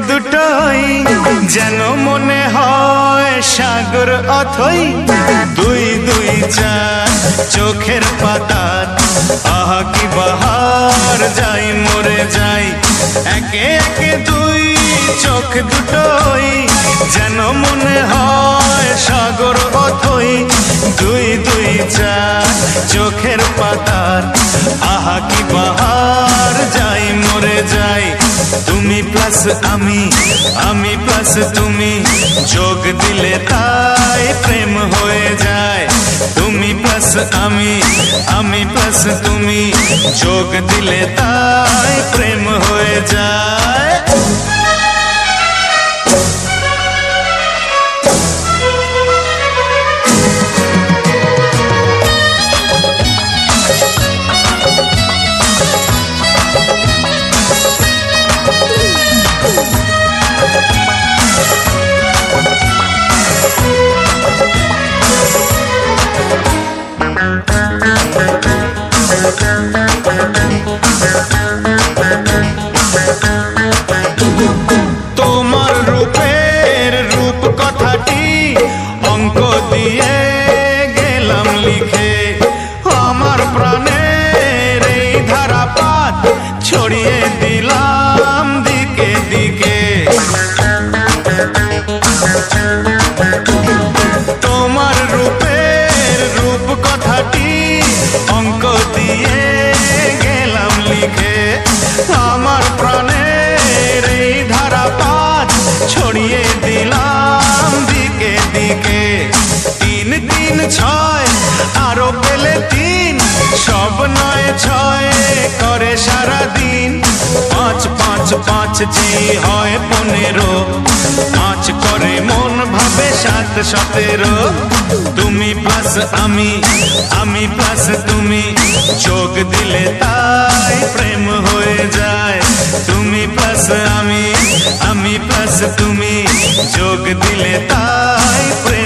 দুটোই যেন মনে হয় সাগর অথই দুই দুই চার চোখের পাতার আহা কি বাহার যাই মরে যাই একে একে দুই চোখ দুটোই যেন মনে হয় সাগর অথই দুই দুই চার চোখের পাতার আহা কি বাহার যাই মরে যাই তুমি প্লাস আমি প্লাস তুমি যোগ দিলে তাই প্রেম হয়ে যায় তুমি প্লাস আমি প্লাস তুমি যোগ দিলে তাই প্রেম হয়ে যায় তোমার রূপের রূপ কথাটি অঙ্ক দিয়ে গেলাম লিখে আমার প্রাণের এই ধারাপাত ছড়িয়ে দিলাম দিকে দিকে তোমার রূপের রূপ কথাটি অঙ্ক দিয়ে গেলাম লিখে আমার প্রাণের এই ধারাপাত ছড়িয়ে দিলাম দিকে দিকে তিন তিন ছয় আরো পেলে তিন সব নয় ছয় করে সারাদিন পাঁচ পাঁচ পাঁচ জি হয় 15 পাঁচ করে মন ভাবে 7 17 তুমি প্লাস আমি প্লাস তুমি যোগ দিলে তাই প্রেম হয়ে যায় তুমি প্লাস আমি প্লাস তুমি যোগ দিলে তাই প্রেম